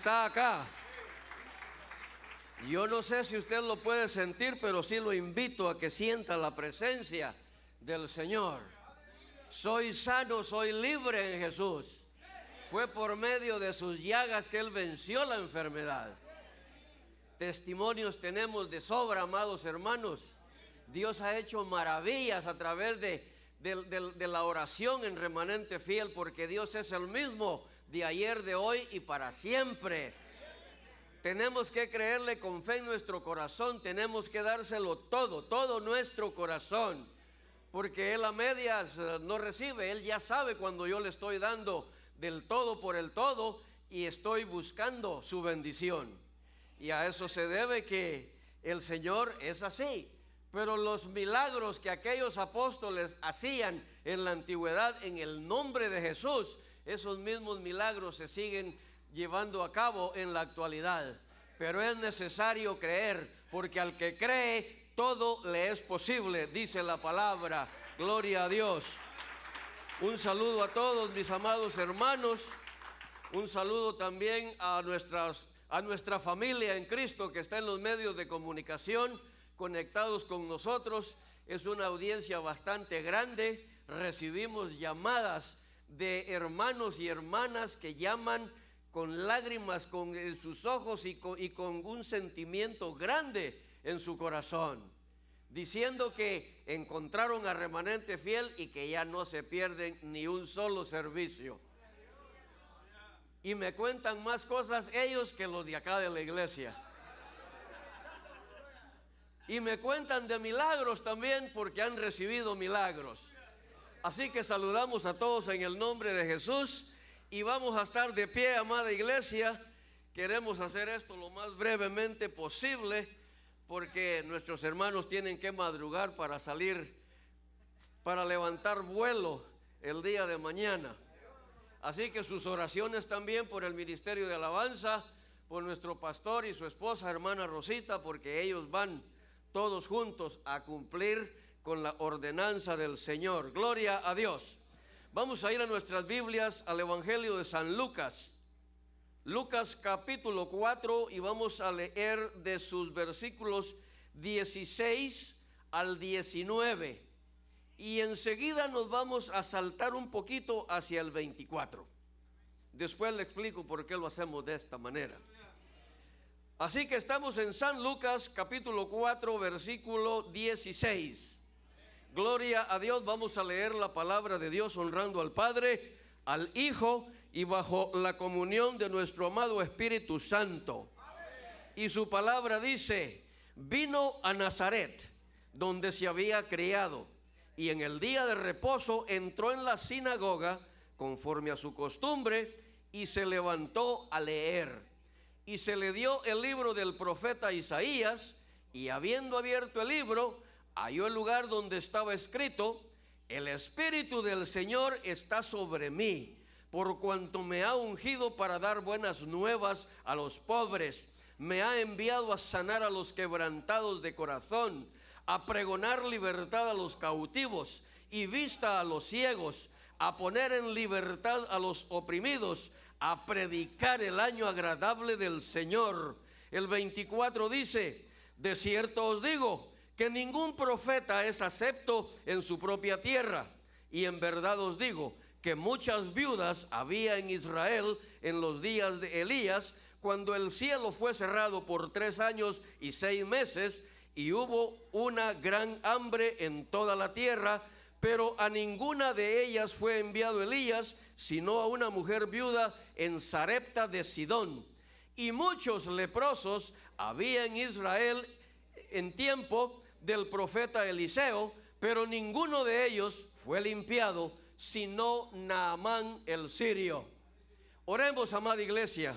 Está acá. Yo no sé si usted lo puede sentir, pero sí lo invito a que sienta la presencia del Señor. Soy sano, soy libre en Jesús. Fue por medio de sus llagas que Él venció la enfermedad. Testimonios tenemos de sobra, amados hermanos. Dios ha hecho maravillas a través de la oración en Remanente Fiel, porque Dios es el mismo de ayer, de hoy y para siempre. Tenemos que creerle con fe en nuestro corazón, tenemos que dárselo todo nuestro corazón, porque Él a medias no recibe. Él ya sabe cuando yo le estoy dando del todo por el todo y estoy buscando su bendición. Y a eso se debe que el Señor es así. Pero los milagros que aquellos apóstoles hacían en la antigüedad en el nombre de Jesús, esos mismos milagros se siguen llevando a cabo en la actualidad. Pero es necesario creer, porque al que cree todo le es posible, dice la palabra. Gloria a Dios. Un saludo a todos mis amados hermanos. Un saludo también a nuestra familia en Cristo que está en los medios de comunicación conectados con nosotros. Es una audiencia bastante grande. Recibimos llamadas de hermanos y hermanas que llaman con lágrimas en sus ojos y con un sentimiento grande en su corazón, diciendo que encontraron a Remanente Fiel y que ya no se pierden ni un solo servicio. Y me cuentan más cosas ellos que los de acá de la iglesia. Y me cuentan de milagros también, porque han recibido milagros. Así que saludamos a todos en el nombre de Jesús y vamos a estar de pie, amada iglesia. Queremos hacer esto lo más brevemente posible, porque nuestros hermanos tienen que madrugar para salir, para levantar vuelo el día de mañana. Así que sus oraciones también por el ministerio de alabanza, por nuestro pastor y su esposa, hermana Rosita, porque ellos van todos juntos a cumplir con la ordenanza del Señor. Gloria a Dios. Vamos a ir a nuestras Biblias al Evangelio de San Lucas. Lucas capítulo 4, y vamos a leer de sus versículos 16 al 19. Y enseguida nos vamos a saltar un poquito hacia el 24. Después le explico por qué lo hacemos de esta manera. Así que estamos en San Lucas capítulo 4 versículo 16. Gloria a Dios. Vamos a leer la palabra de Dios honrando al Padre, al Hijo y bajo la comunión de nuestro amado Espíritu Santo. Y su palabra dice: vino a Nazaret, donde se había criado, y en el día de reposo entró en la sinagoga conforme a su costumbre y se levantó a leer. Y se le dio el libro del profeta Isaías, y habiendo abierto el libro, halló el lugar donde estaba escrito: el Espíritu del Señor está sobre mí, por cuanto me ha ungido para dar buenas nuevas a los pobres. Me ha enviado a sanar a los quebrantados de corazón, a pregonar libertad a los cautivos y vista a los ciegos, a poner en libertad a los oprimidos, a predicar el año agradable del Señor. El 24 dice: de cierto os digo que ningún profeta es acepto en su propia tierra. Y en verdad os digo que muchas viudas había en Israel en los días de Elías, cuando el cielo fue cerrado por 3 años y 6 meses, y hubo una gran hambre en toda la tierra. Pero a ninguna de ellas fue enviado Elías, sino a una mujer viuda en Sarepta de Sidón. Y muchos leprosos había en Israel en tiempo del profeta Eliseo, pero ninguno de ellos fue limpiado, sino Naamán el sirio. Oremos, amada iglesia.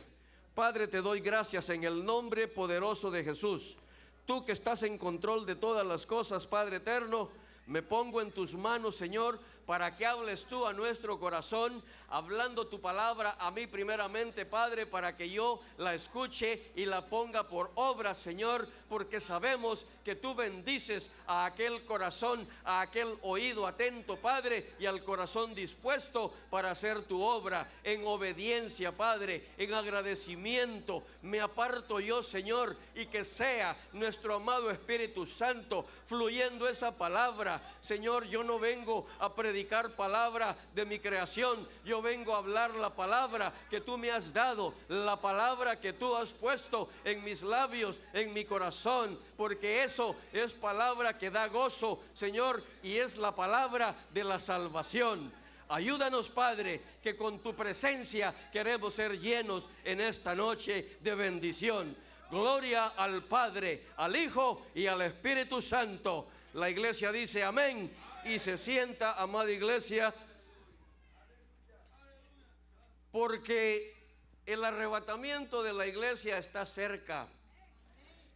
Padre, te doy gracias en el nombre poderoso de Jesús. Tú que estás en control de todas las cosas, Padre eterno, me pongo en tus manos, Señor, para que hables tú a nuestro corazón, hablando tu palabra a mí primeramente, Padre, para que yo la escuche y la ponga por obra, Señor, porque sabemos que tú bendices a aquel corazón, a aquel oído atento, Padre, y al corazón dispuesto para hacer tu obra en obediencia, Padre, en agradecimiento. Me aparto yo, Señor, y que sea nuestro amado Espíritu Santo fluyendo esa palabra. Señor, yo no vengo a predicar palabra de mi creación, yo vengo a hablar la palabra que tú me has dado, la palabra que tú has puesto en mis labios, en mi corazón, porque eso es palabra que da gozo, Señor, y es la palabra de la salvación. Ayúdanos, Padre, que con tu presencia queremos ser llenos en esta noche de bendición. Gloria al Padre, al Hijo y al Espíritu Santo. La iglesia dice amén y se sienta, amada iglesia, porque el arrebatamiento de la iglesia está cerca.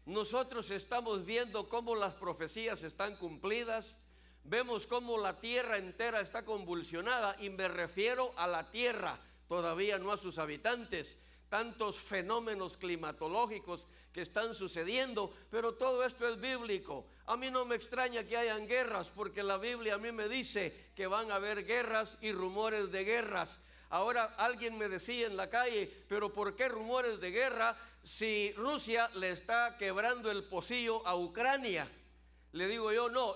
Nosotros estamos viendo cómo las profecías están cumplidas. Vemos cómo la tierra entera está convulsionada, y me refiero a la tierra, todavía no a sus habitantes. Tantos fenómenos climatológicos que están sucediendo, pero todo esto es bíblico. A mí no me extraña que hayan guerras, porque la Biblia a mí me dice que van a haber guerras y rumores de guerras. Ahora alguien me decía en la calle, pero ¿por qué rumores de guerra si Rusia le está quebrando el pocillo a Ucrania? Le digo yo, no,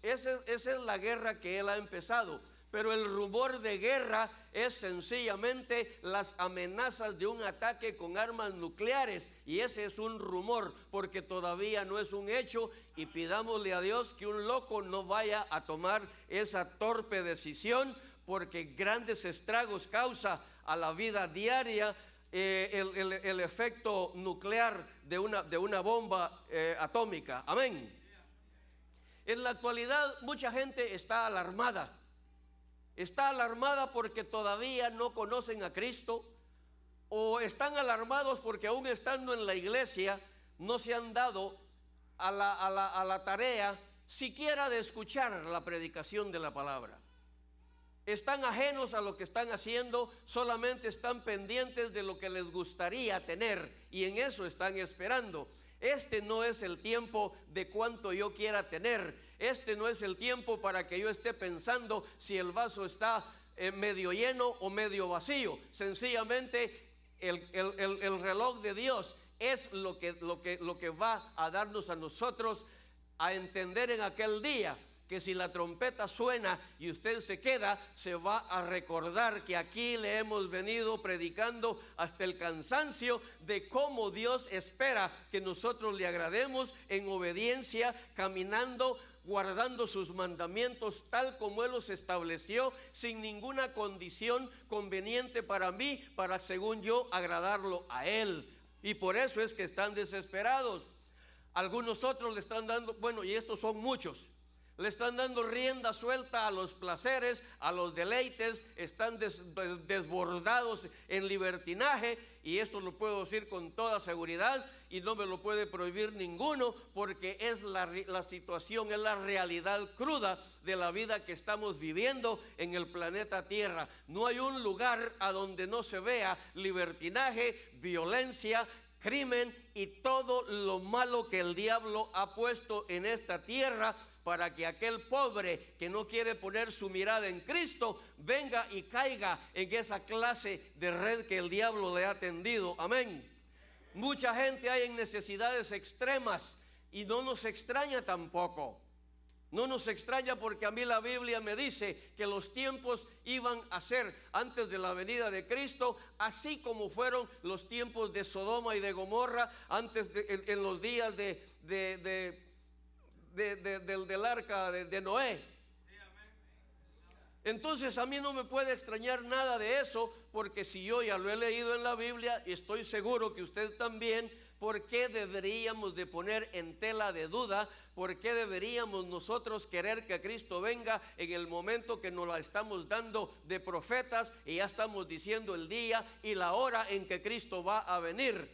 esa es la guerra que él ha empezado. Pero el rumor de guerra es sencillamente las amenazas de un ataque con armas nucleares, y ese es un rumor, porque todavía no es un hecho, y pidámosle a Dios que un loco no vaya a tomar esa torpe decisión, porque grandes estragos causa a la vida diaria el efecto nuclear de una bomba atómica. Amén. En la actualidad mucha gente está alarmada. Está alarmada porque todavía no conocen a Cristo, o están alarmados porque aún estando en la iglesia no se han dado a la tarea siquiera de escuchar la predicación de la palabra. Están ajenos a lo que están haciendo, solamente están pendientes de lo que les gustaría tener, y en eso están esperando. Este no es el tiempo de cuánto yo quiera tener. Este no es el tiempo para que yo esté pensando si el vaso está medio lleno o medio vacío. Sencillamente el reloj de Dios es lo que va a darnos a nosotros a entender en aquel día, que si la trompeta suena y usted se queda, se va a recordar que aquí le hemos venido predicando hasta el cansancio de cómo Dios espera que nosotros le agrademos en obediencia, caminando, guardando sus mandamientos tal como Él los estableció, sin ninguna condición conveniente para mí, para según yo agradarlo a Él. Y por eso es que están desesperados. Algunos otros le están dando, bueno, y estos son muchos, le están dando rienda suelta a los placeres, a los deleites, están desbordados en libertinaje, y esto lo puedo decir con toda seguridad y no me lo puede prohibir ninguno, porque es la situación, es la realidad cruda de la vida que estamos viviendo en el planeta Tierra. No hay un lugar a donde no se vea libertinaje, violencia, crimen y todo lo malo que el diablo ha puesto en esta tierra, para que aquel pobre que no quiere poner su mirada en Cristo venga y caiga en esa clase de red que el diablo le ha tendido. Amén. Mucha gente hay en necesidades extremas, y no nos extraña tampoco. No nos extraña, porque a mí la Biblia me dice que los tiempos iban a ser antes de la venida de Cristo, así como fueron los tiempos de Sodoma y de Gomorra antes en los días del arca de Noé. Entonces a mí no me puede extrañar nada de eso, porque si yo ya lo he leído en la Biblia, y estoy seguro que usted también, ¿por qué deberíamos de poner en tela de duda? ¿Por qué deberíamos nosotros querer que Cristo venga en el momento que nos la estamos dando de profetas, y ya estamos diciendo el día y la hora en que Cristo va a venir?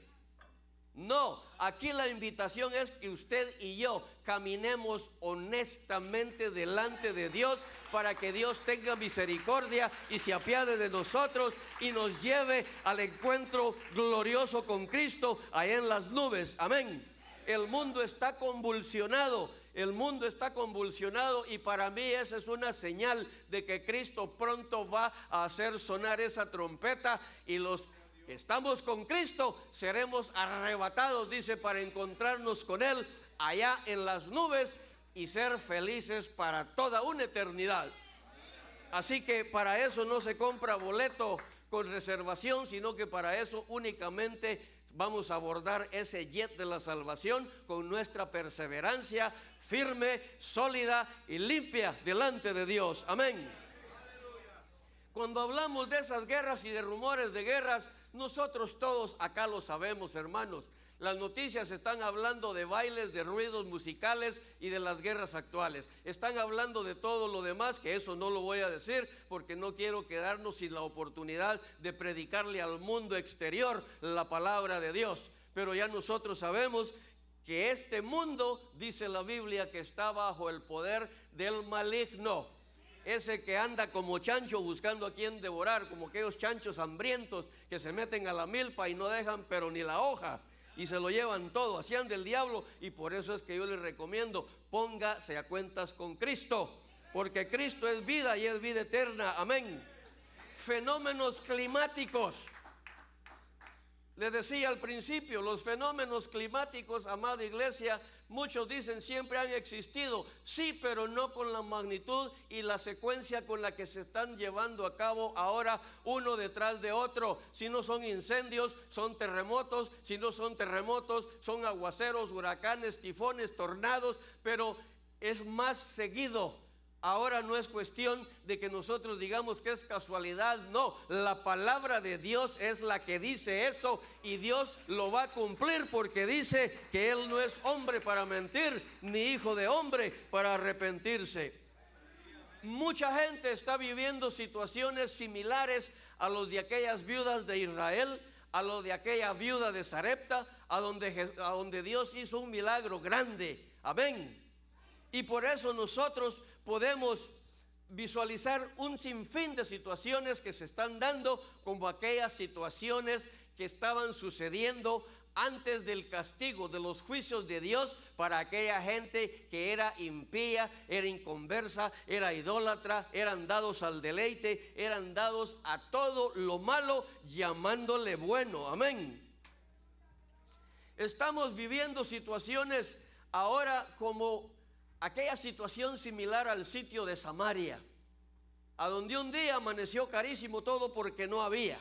No, aquí la invitación es que usted y yo caminemos honestamente delante de Dios para que Dios tenga misericordia y se apiade de nosotros y nos lleve al encuentro glorioso con Cristo allá en las nubes. Amén. El mundo está convulsionado. El mundo está convulsionado y para mí esa es una señal de que Cristo pronto va a hacer sonar esa trompeta y los que estamos con Cristo seremos arrebatados, dice, para encontrarnos con Él allá en las nubes y ser felices para toda una eternidad. Así que para eso no se compra boleto con reservación, sino que para eso únicamente vamos a abordar ese jet de la salvación con nuestra perseverancia firme, sólida y limpia delante de Dios. Amén. Cuando hablamos de esas guerras y de rumores de guerras, nosotros todos acá lo sabemos, hermanos. Las noticias están hablando de bailes, de ruidos musicales y de las guerras actuales. Están hablando de todo lo demás, que eso no lo voy a decir porque no quiero quedarnos sin la oportunidad de predicarle al mundo exterior la palabra de Dios. Pero ya nosotros sabemos que este mundo, dice la Biblia, que está bajo el poder del maligno. Ese que anda como chancho buscando a quien devorar, como aquellos chanchos hambrientos que se meten a la milpa y no dejan pero ni la hoja y se lo llevan todo, así anda el diablo. Y por eso es que yo les recomiendo, póngase a cuentas con Cristo, porque Cristo es vida y es vida eterna. Amén. Fenómenos climáticos. Les decía al principio, los fenómenos climáticos, amada iglesia, muchos dicen siempre han existido, sí, pero no con la magnitud y la secuencia con la que se están llevando a cabo ahora uno detrás de otro. Si no son incendios, son terremotos; si no son terremotos, son aguaceros, huracanes, tifones, tornados, pero es más seguido. Ahora no es cuestión de que nosotros digamos que es casualidad, no, la palabra de Dios es la que dice eso y Dios lo va a cumplir, porque dice que Él no es hombre para mentir, ni hijo de hombre para arrepentirse. Mucha gente está viviendo situaciones similares a los de aquellas viudas de Israel, a los de aquella viuda de Sarepta, a donde Dios hizo un milagro grande. Amén. Y por eso nosotros podemos visualizar un sinfín de situaciones que se están dando, como aquellas situaciones que estaban sucediendo antes del castigo, de los juicios de Dios para aquella gente que era impía, era inconversa, era idólatra, eran dados al deleite, eran dados a todo lo malo llamándole bueno. Amén. Estamos viviendo situaciones ahora como aquella situación similar al sitio de Samaria, a donde un día amaneció carísimo todo porque no había.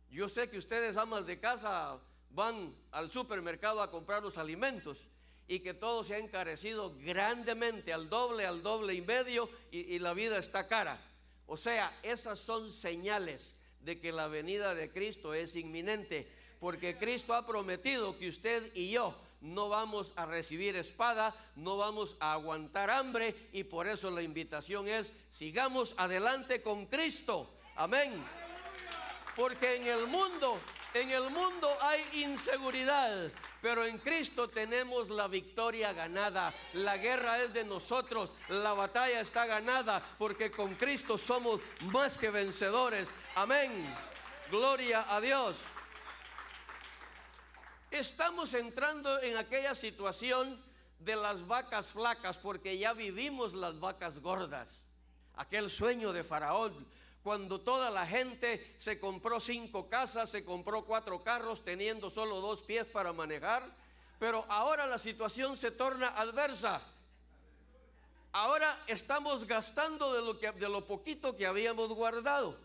Yo sé que ustedes, amas de casa, van al supermercado a comprar los alimentos y que todo se ha encarecido grandemente, al doble y medio, y la vida está cara. O sea, esas son señales de que la venida de Cristo es inminente, porque Cristo ha prometido que usted y yo no vamos a recibir espada, no vamos a aguantar hambre, y por eso la invitación es: sigamos adelante con Cristo. Amén. Porque en el mundo hay inseguridad, pero en Cristo tenemos la victoria ganada. La guerra es de nosotros, la batalla está ganada, porque con Cristo somos más que vencedores. Amén. Gloria a Dios. Estamos entrando en aquella situación de las vacas flacas, porque ya vivimos las vacas gordas. Aquel sueño de Faraón, cuando toda la gente se compró 5 casas, se compró 4 carros, teniendo solo 2 pies para manejar. Pero ahora la situación se torna adversa. Ahora estamos gastando de lo poquito que habíamos guardado.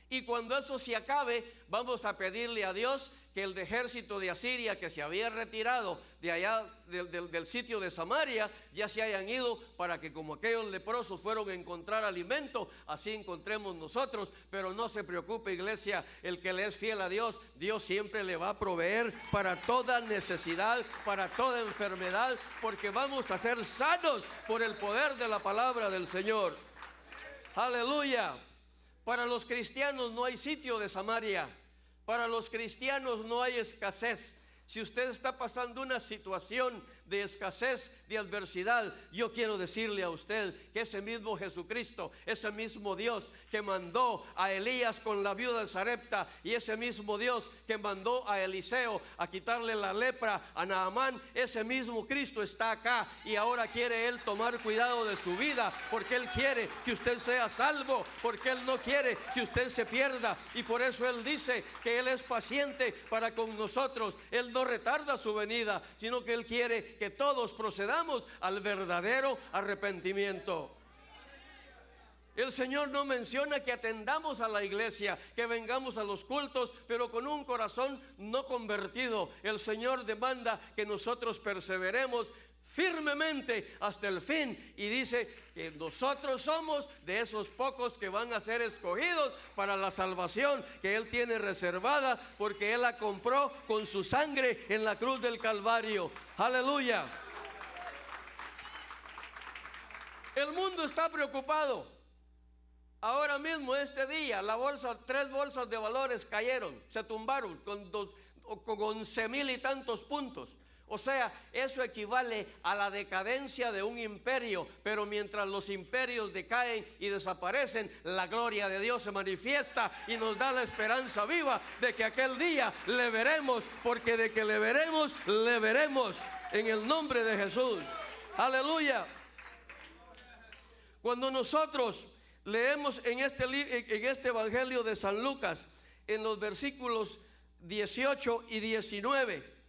Y cuando eso se acabe, vamos a pedirle a Dios que el ejército de Asiria, que se había retirado de allá del sitio de Samaria, ya se hayan ido, para que como aquellos leprosos fueron a encontrar alimento, así encontremos nosotros. Pero no se preocupe, iglesia, el que le es fiel a Dios, Dios siempre le va a proveer para toda necesidad, para toda enfermedad, porque vamos a ser sanos por el poder de la palabra del Señor. Aleluya. Para los cristianos no hay sitio de Samaria. Para los cristianos no hay escasez. Si usted está pasando una situación de escasez, de adversidad, yo quiero decirle a usted que ese mismo Jesucristo, ese mismo Dios que mandó a Elías con la viuda de Sarepta, y ese mismo Dios que mandó a Eliseo a quitarle la lepra a Naamán, ese mismo Cristo está acá, y ahora quiere Él tomar cuidado de su vida, porque Él quiere que usted sea salvo, porque Él no quiere que usted se pierda, y por eso Él dice que Él es paciente para con nosotros. Él no retarda su venida, sino que Él quiere que todos procedamos al verdadero arrepentimiento. El Señor no menciona que atendamos a la iglesia, que vengamos a los cultos, pero con un corazón no convertido. El Señor demanda que nosotros perseveremos firmemente hasta el fin, y dice que nosotros somos de esos pocos que van a ser escogidos para la salvación que Él tiene reservada, porque Él la compró con su sangre en la cruz del Calvario. Aleluya. El mundo está preocupado. Ahora mismo, este día, la bolsa, 3 bolsas de valores cayeron, se tumbaron con 11,000 y tantos puntos. O sea, eso equivale a la decadencia de un imperio. Pero mientras los imperios decaen y desaparecen, la gloria de Dios se manifiesta y nos da la esperanza viva de que aquel día le veremos, porque de que le veremos en el nombre de Jesús. Aleluya. Cuando nosotros leemos en este Evangelio de San Lucas, en los versículos 18 y 19,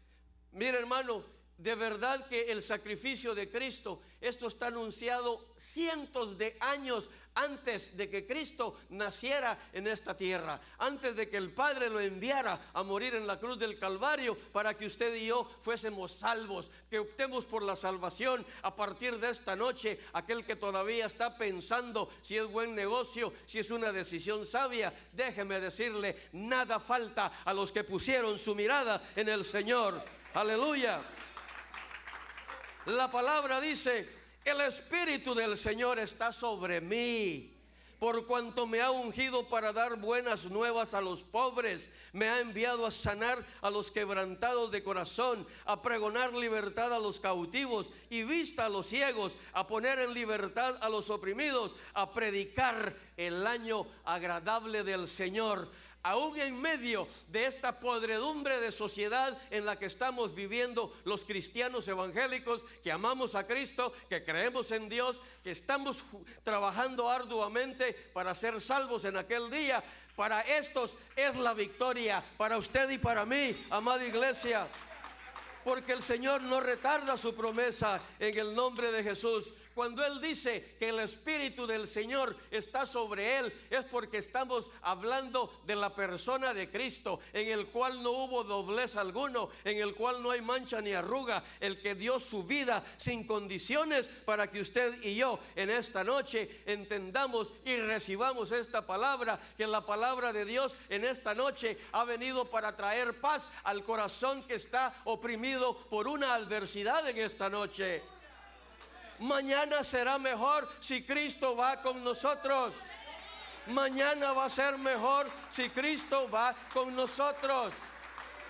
mire, hermano, de verdad que el sacrificio de Cristo, esto está anunciado cientos de años antes de que Cristo naciera en esta tierra, antes de que el Padre lo enviara a morir en la cruz del Calvario para que usted y yo fuésemos salvos, que optemos por la salvación. A partir de esta noche, aquel que todavía está pensando si es buen negocio, si es una decisión sabia, déjeme decirle, nada falta a los que pusieron su mirada en el Señor. Aleluya. La palabra dice: el Espíritu del Señor está sobre mí, por cuanto me ha ungido para dar buenas nuevas a los pobres, me ha enviado a sanar a los quebrantados de corazón, a pregonar libertad a los cautivos y vista a los ciegos, a poner en libertad a los oprimidos, a predicar el año agradable del Señor. Aún en medio de esta podredumbre de sociedad en la que estamos viviendo los cristianos evangélicos, que amamos a Cristo, que creemos en Dios, que estamos trabajando arduamente para ser salvos en aquel día, para estos es la victoria, para usted y para mí, amada iglesia, porque el Señor no retarda su promesa en el nombre de Jesús. Cuando Él dice que el Espíritu del Señor está sobre Él, es porque estamos hablando de la persona de Cristo, en el cual no hubo doblez alguno, en el cual no hay mancha ni arruga, el que dio su vida sin condiciones para que usted y yo en esta noche entendamos y recibamos esta palabra, que la palabra de Dios en esta noche ha venido para traer paz al corazón que está oprimido por una adversidad en esta noche. Mañana será mejor si Cristo va con nosotros. Mañana va a ser mejor si Cristo va con nosotros.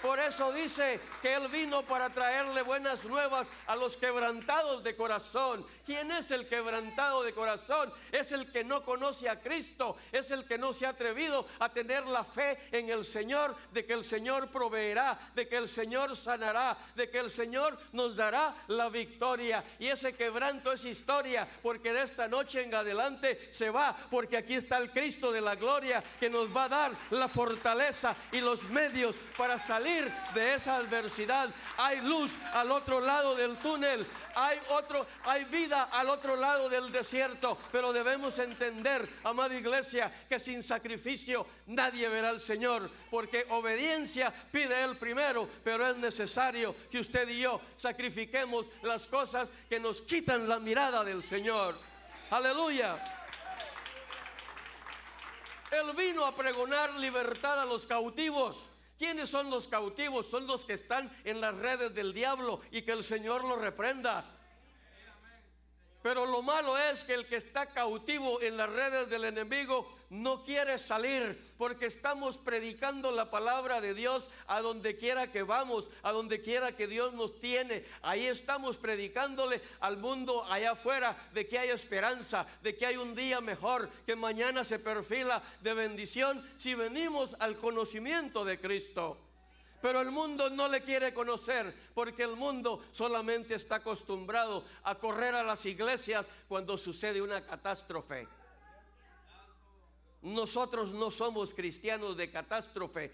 Por eso dice que Él vino para traerle buenas nuevas a los quebrantados de corazón. ¿Quién es el quebrantado de corazón? Es el que no conoce a Cristo, es el que no se ha atrevido a tener la fe en el Señor, de que el Señor proveerá, de que el Señor sanará, de que el Señor nos dará la victoria. Y ese quebranto es historia, porque de esta noche en adelante se va, porque aquí está el Cristo de la gloria, que nos va a dar la fortaleza y los medios para salir de esa adversidad. Hay luz al otro lado del túnel, hay vida al otro lado del desierto, pero debemos entender, amada iglesia, que sin sacrificio nadie verá al Señor, porque obediencia pide Él primero, pero es necesario que usted y yo sacrifiquemos las cosas que nos quitan la mirada del Señor. Aleluya. Él vino a pregonar libertad a los cautivos. ¿Quiénes son los cautivos? Son los que están en las redes del diablo, y que el Señor los reprenda. Pero lo malo es que el que está cautivo en las redes del enemigo no quiere salir, porque estamos predicando la palabra de Dios a donde quiera que vamos, a donde quiera que Dios nos tiene. Ahí estamos predicándole al mundo allá afuera de que hay esperanza, de que hay un día mejor, que mañana se perfila de bendición si venimos al conocimiento de Cristo. Pero el mundo no le quiere conocer, porque el mundo solamente está acostumbrado a correr a las iglesias cuando sucede una catástrofe. Nosotros no somos cristianos de catástrofe.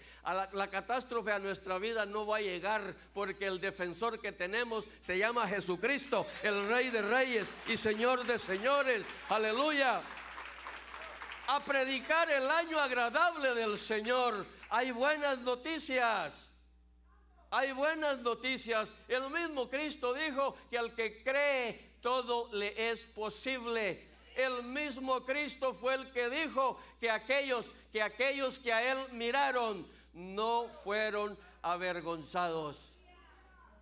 La catástrofe a nuestra vida no va a llegar, porque el defensor que tenemos se llama Jesucristo, el Rey de Reyes y Señor de Señores. Aleluya. A predicar el año agradable del Señor. Hay buenas noticias. Hay buenas noticias. El mismo Cristo dijo que al que cree todo le es posible. El mismo Cristo fue el que dijo que aquellos que a él miraron no fueron avergonzados.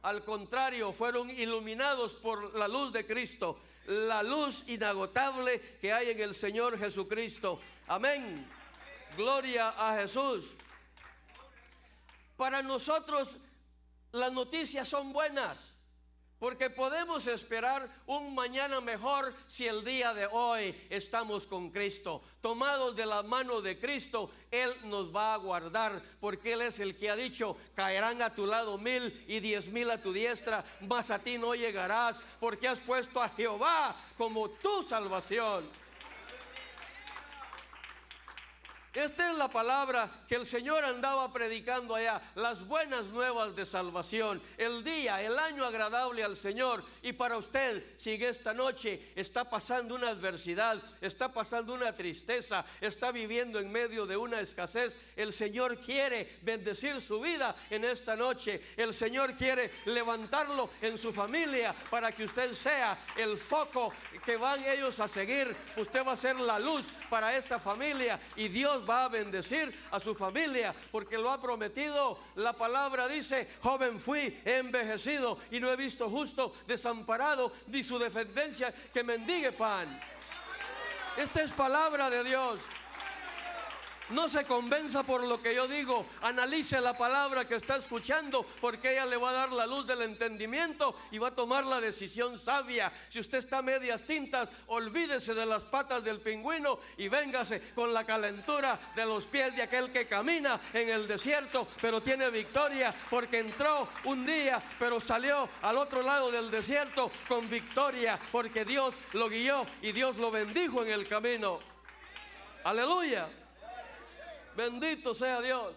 Al contrario, fueron iluminados por la luz de Cristo, la luz inagotable que hay en el Señor Jesucristo. Amén. Gloria a Jesús. Para nosotros las noticias son buenas, porque podemos esperar un mañana mejor si el día de hoy estamos con Cristo. Tomados de la mano de Cristo, Él nos va a guardar, porque Él es el que ha dicho: caerán a tu lado 1000 y 10,000 a tu diestra, mas a ti no llegarás, porque has puesto a Jehová como tu salvación. Esta es la palabra que el Señor andaba predicando allá, las buenas nuevas de salvación, el día, el año agradable al Señor. Y para usted, si esta noche está pasando una adversidad, está pasando una tristeza, está viviendo en medio de una escasez, el Señor quiere bendecir su vida en esta noche. El Señor quiere levantarlo en su familia para que usted sea el foco que van ellos a seguir. Usted va a ser la luz para esta familia, y Dios va a bendecir a su familia, porque lo ha prometido. La palabra dice: joven fui, he envejecido y no he visto justo desamparado, ni su descendencia que mendigue pan. Esta es palabra de Dios. No se convenza por lo que yo digo. Analice la palabra que está escuchando, porque ella le va a dar la luz del entendimiento y va a tomar la decisión sabia. Si usted está a medias tintas, olvídese de las patas del pingüino y véngase con la calentura de los pies de aquel que camina en el desierto, pero tiene victoria, porque entró un día, pero salió al otro lado del desierto con victoria, porque Dios lo guió y Dios lo bendijo en el camino. Aleluya. Bendito sea Dios.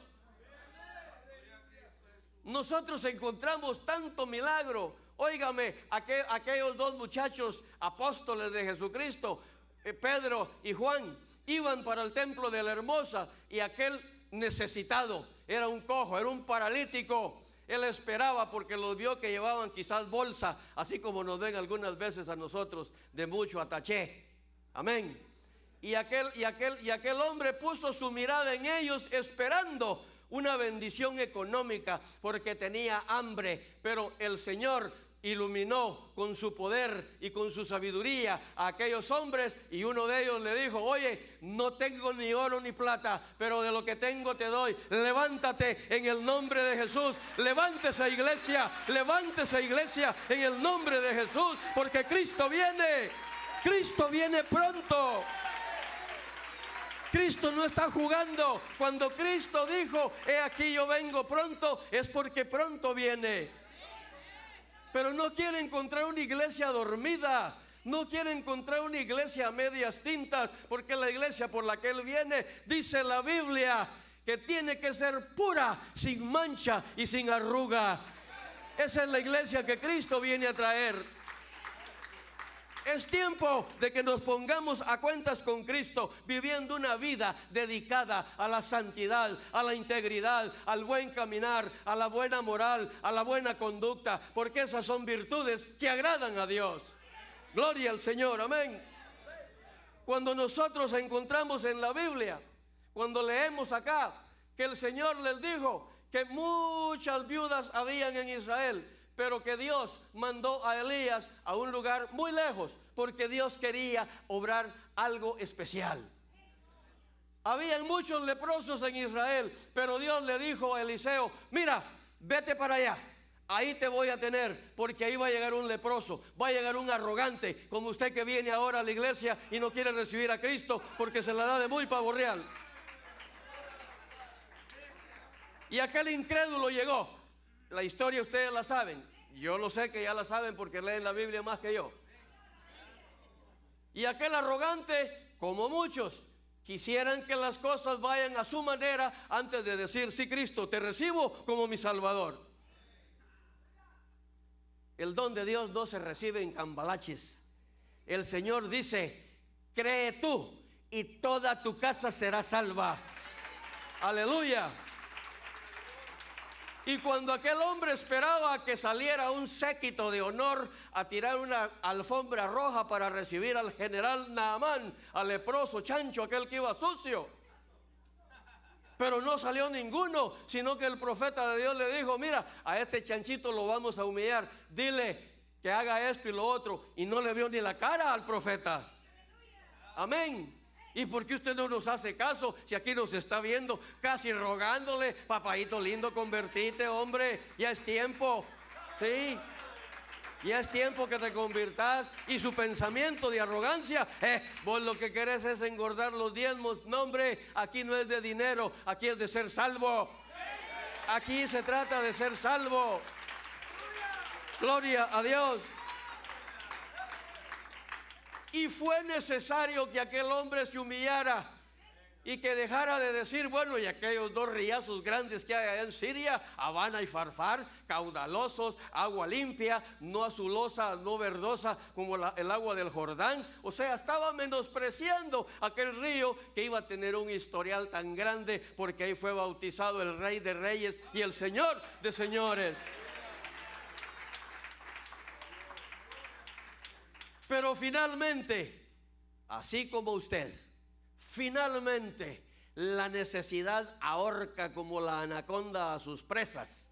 Nosotros encontramos tanto milagro. Óigame, aquellos dos muchachos apóstoles de Jesucristo, Pedro y Juan, iban para el templo de la Hermosa, y aquel necesitado, era un cojo, era un paralítico. Él esperaba, porque los vio que llevaban quizás bolsa, así como nos ven algunas veces a nosotros, de mucho ataché. Amén. Y aquel hombre puso su mirada en ellos, esperando una bendición económica, porque tenía hambre. Pero el Señor iluminó con su poder y con su sabiduría a aquellos hombres, y uno de ellos le dijo: oye, no tengo ni oro ni plata, pero de lo que tengo te doy. Levántate en el nombre de Jesús. Levántese, iglesia en el nombre de Jesús, porque Cristo viene pronto. Cristo no está jugando. Cuando Cristo dijo: he aquí yo vengo pronto, es porque pronto viene. Pero no quiere encontrar una iglesia dormida, no quiere encontrar una iglesia a medias tintas, porque la iglesia por la que Él viene, dice la Biblia, que tiene que ser pura, sin mancha y sin arruga. Esa es la iglesia que Cristo viene a traer. Es tiempo de que nos pongamos a cuentas con Cristo, viviendo una vida dedicada a la santidad, a la integridad, al buen caminar, a la buena moral, a la buena conducta, porque esas son virtudes que agradan a Dios. Gloria al Señor, amén. Cuando nosotros encontramos en la Biblia, cuando leemos acá que el Señor les dijo que muchas viudas habían en Israel, pero que Dios mandó a Elías a un lugar muy lejos, porque Dios quería obrar algo especial. Habían muchos leprosos en Israel, pero Dios le dijo a Eliseo: mira, vete para allá, ahí te voy a tener, porque ahí va a llegar un leproso, va a llegar un arrogante, como usted que viene ahora a la iglesia y no quiere recibir a Cristo porque se la da de muy pavo real. Y aquel incrédulo llegó. La historia ustedes la saben, yo lo sé que ya la saben porque leen la Biblia más que yo. Y aquel arrogante, como muchos, quisieran que las cosas vayan a su manera antes de decir: sí, Cristo, te recibo como mi Salvador. El don de Dios no se recibe en cambalaches. El Señor dice: cree tú y toda tu casa será salva. Aleluya. Y cuando aquel hombre esperaba que saliera un séquito de honor a tirar una alfombra roja para recibir al general Naamán, al leproso chancho, aquel que iba sucio, pero no salió ninguno, sino que el profeta de Dios le dijo: mira, a este chanchito lo vamos a humillar, dile que haga esto y lo otro. Y no le vio ni la cara al profeta. Amén. ¿Y por qué usted no nos hace caso si aquí nos está viendo casi rogándole: papayito lindo, convertite, hombre, ya es tiempo? Sí, ya es tiempo que te convirtas. Y su pensamiento de arrogancia: vos lo que querés es engordar los diezmos. No, hombre, aquí no es de dinero, aquí es de ser salvo. Aquí se trata de ser salvo. Gloria a Dios. Y fue necesario que aquel hombre se humillara y que dejara de decir: bueno, y aquellos dos riazos grandes que hay allá en Siria, Habana y Farfar, caudalosos, agua limpia, no azulosa, no verdosa como el agua del Jordán. O sea, estaba menospreciando aquel río que iba a tener un historial tan grande, porque ahí fue bautizado el Rey de Reyes y el Señor de Señores. Pero finalmente, así como usted, finalmente la necesidad ahorca como la anaconda a sus presas.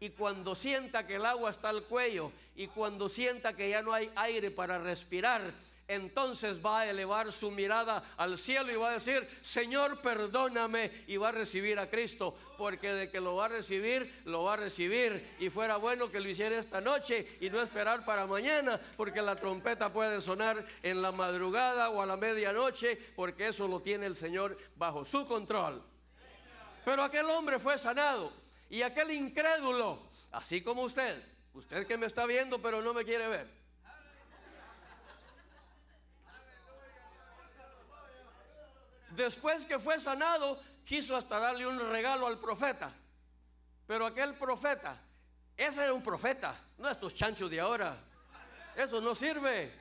Y cuando sienta que el agua está al cuello, y cuando sienta que ya no hay aire para respirar, entonces va a elevar su mirada al cielo y va a decir: Señor, perdóname, y va a recibir a Cristo, porque de que lo va a recibir, lo va a recibir. Y fuera bueno que lo hiciera esta noche y no esperar para mañana, porque la trompeta puede sonar en la madrugada o a la medianoche, porque eso lo tiene el Señor bajo su control. Pero aquel hombre fue sanado, y aquel incrédulo, así como usted que me está viendo pero no me quiere ver, después que fue sanado, quiso hasta darle un regalo al profeta. Pero aquel profeta, ese era un profeta, no estos chanchos de ahora. Eso no sirve.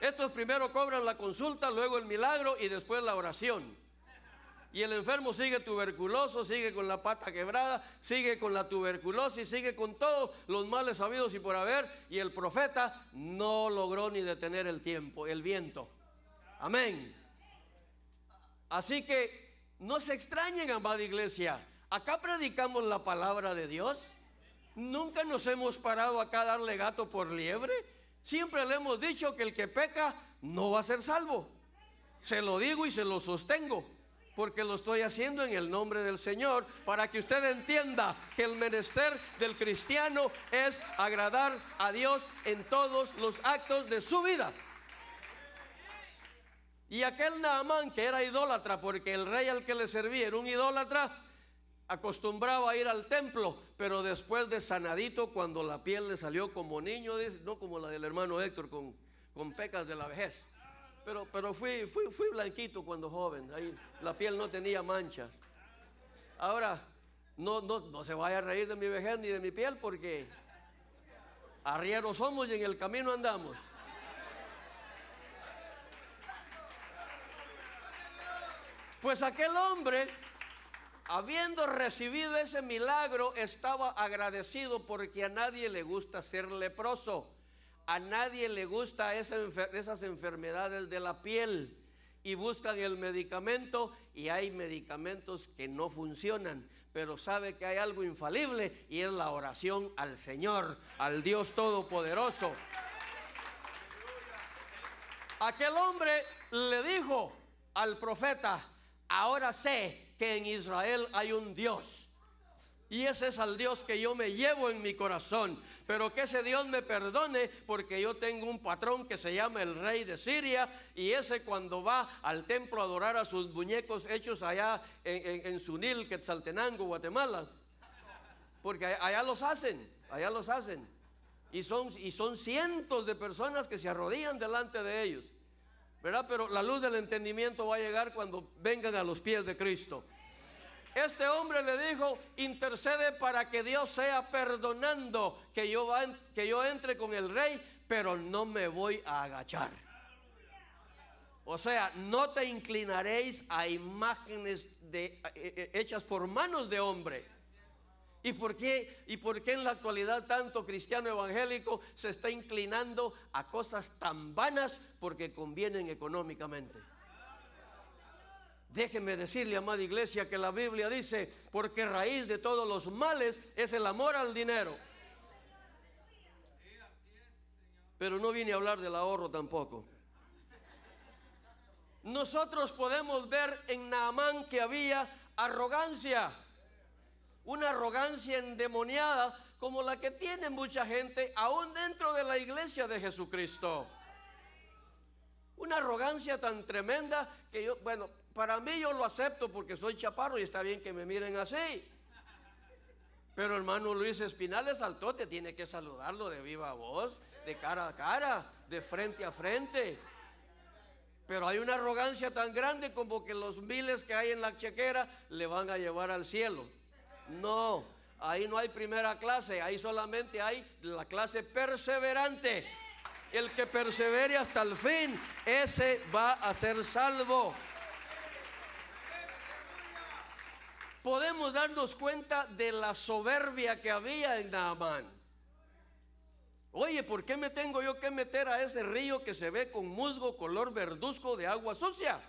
Estos primero cobran la consulta, luego el milagro y después la oración. Y el enfermo sigue tuberculoso, sigue con la pata quebrada, sigue con la tuberculosis, sigue con todos los males habidos y por haber. Y el profeta no logró ni detener el tiempo, el viento. Amén. Así que no se extrañen, amada iglesia. Acá predicamos la palabra de Dios. Nunca nos hemos parado acá a darle gato por liebre. Siempre le hemos dicho que el que peca no va a ser salvo. Se lo digo y se lo sostengo, porque lo estoy haciendo en el nombre del Señor, para que usted entienda que el menester del cristiano es agradar a Dios en todos los actos de su vida. Y aquel Naamán, que era idólatra, porque el rey al que le servía era un idólatra, acostumbraba a ir al templo, pero después de sanadito, cuando la piel le salió como niño, no como la del hermano Héctor con pecas de la vejez, pero fui blanquito cuando joven, ahí la piel no tenía manchas. Ahora no se vaya a reír de mi vejez ni de mi piel, porque arrieros somos y en el camino andamos. Pues aquel hombre, habiendo recibido ese milagro, estaba agradecido, porque a nadie le gusta ser leproso. A nadie le gusta esas enfermedades de la piel. Y buscan el medicamento, y hay medicamentos que no funcionan. pero sabe que hay algo infalible y es la oración al Señor, al Dios Todopoderoso. Aquel hombre le dijo al profeta: ahora sé que en Israel hay un Dios, y ese es al Dios que yo me llevo en mi corazón. Pero que ese Dios me perdone, porque yo tengo un patrón que se llama el rey de Siria, y ese cuando va al templo a adorar a sus muñecos hechos allá en Sunil, Quetzaltenango, Guatemala, porque allá los hacen, y son cientos de personas que se arrodillan delante de ellos, ¿verdad? Pero la luz del entendimiento va a llegar cuando vengan a los pies de Cristo. Este hombre le dijo: intercede para que Dios sea perdonando, que yo entre con el rey, pero no me voy a agachar. O sea, no te inclinaréis a imágenes hechas por manos de hombre. ¿Y por qué en la actualidad tanto cristiano evangélico se está inclinando a cosas tan vanas porque convienen económicamente? Déjeme decirle, amada iglesia, que la Biblia dice: porque raíz de todos los males es el amor al dinero. Pero no vine a hablar del ahorro tampoco. Nosotros podemos ver en Naamán que había arrogancia, una arrogancia endemoniada como la que tiene mucha gente aún dentro de la iglesia de Jesucristo. Una arrogancia tan tremenda que para mí yo lo acepto porque soy chaparro y está bien que me miren así. Pero hermano Luis Espinal saltó, te tiene que saludarlo de viva voz, de cara a cara, de frente a frente. Pero hay una arrogancia tan grande como que los miles que hay en la chequera le van a llevar al cielo. No, ahí no hay primera clase, ahí solamente hay la clase perseverante. El que persevere hasta el fin, ese va a ser salvo. Podemos darnos cuenta de la soberbia que había en Naamán. Oye, ¿por qué me tengo yo que meter a ese río que se ve con musgo color verduzco de agua sucia?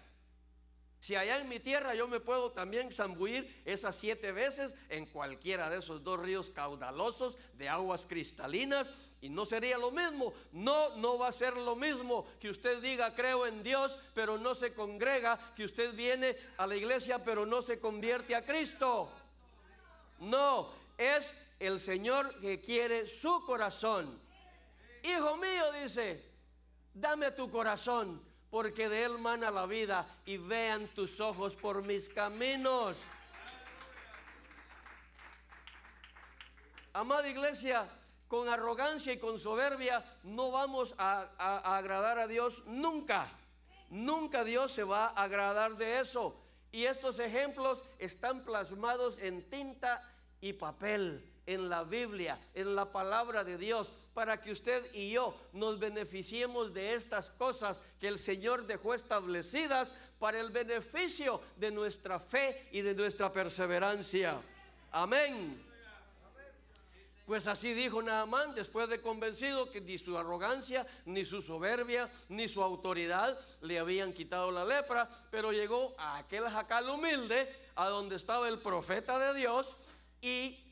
Si allá en mi tierra yo me puedo también zambullir esas 7 veces en cualquiera de esos 2 ríos caudalosos de aguas cristalinas, y no sería lo mismo. No va a ser lo mismo que usted diga creo en Dios pero no se congrega, que usted viene a la iglesia pero no se convierte a Cristo. No, es el Señor que quiere su corazón. Hijo mío, dice, dame tu corazón, porque de él mana la vida, y vean tus ojos por mis caminos. Amada iglesia, con arrogancia y con soberbia no vamos a agradar a Dios nunca. Nunca Dios se va a agradar de eso. Y estos ejemplos están plasmados en tinta y papel, en la Biblia, en la palabra de Dios, para que usted y yo nos beneficiemos de estas cosas que el Señor dejó establecidas para el beneficio de nuestra fe y de nuestra perseverancia. Amén. Pues así dijo Naamán, después de convencido que ni su arrogancia, ni su soberbia, ni su autoridad le habían quitado la lepra. Pero llegó a aquel jacal humilde, a donde estaba el profeta de Dios, y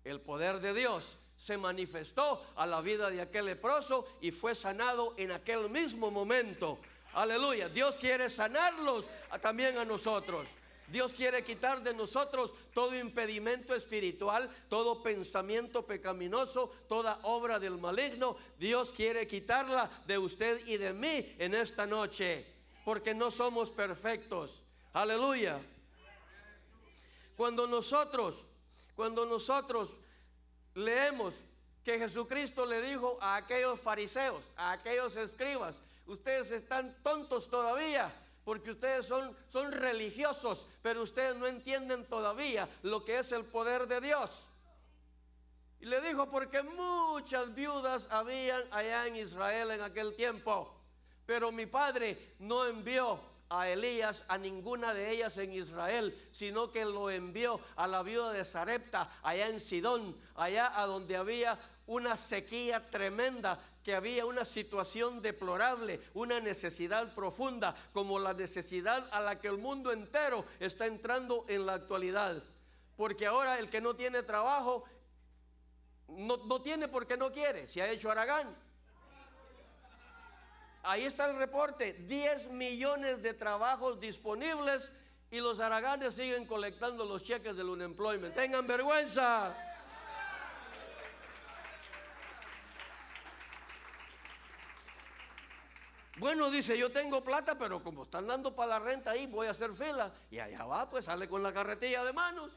el poder de Dios se manifestó a la vida de aquel leproso y fue sanado en aquel mismo momento. Aleluya. Dios quiere sanarlos también a nosotros. Dios quiere quitar de nosotros todo impedimento espiritual, todo pensamiento pecaminoso, toda obra del maligno. Dios quiere quitarla de usted y de mí en esta noche, porque no somos perfectos. Aleluya. Cuando nosotros leemos que Jesucristo le dijo a aquellos fariseos, a aquellos escribas: ustedes están tontos todavía, porque ustedes son religiosos, pero ustedes no entienden todavía lo que es el poder de Dios. Y le dijo: porque muchas viudas habían allá en Israel en aquel tiempo, pero mi Padre no envió a Elías a ninguna de ellas en Israel, sino que lo envió a la viuda de Sarepta allá en Sidón, allá a donde había una sequía tremenda, que había una situación deplorable, una necesidad profunda, como la necesidad a la que el mundo entero está entrando en la actualidad. Porque ahora el que no tiene trabajo, no tiene porque no quiere, se ha hecho haragán. Ahí está el reporte, 10 millones de trabajos disponibles y los haraganes siguen colectando los cheques del unemployment. Tengan vergüenza. Bueno, dice, yo tengo plata, pero como están dando para la renta ahí, voy a hacer fila. Y allá va, pues sale con la carretilla de manos.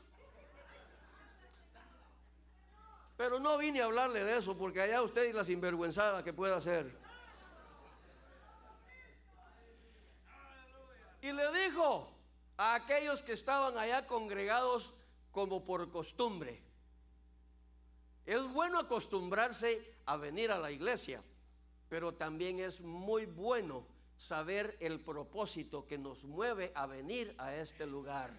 Pero no vine a hablarle de eso, porque allá usted y la sinvergüenzada que pueda hacer. Y le dijo a aquellos que estaban allá congregados como por costumbre: es bueno acostumbrarse a venir a la iglesia, pero también es muy bueno saber el propósito que nos mueve a venir a este lugar.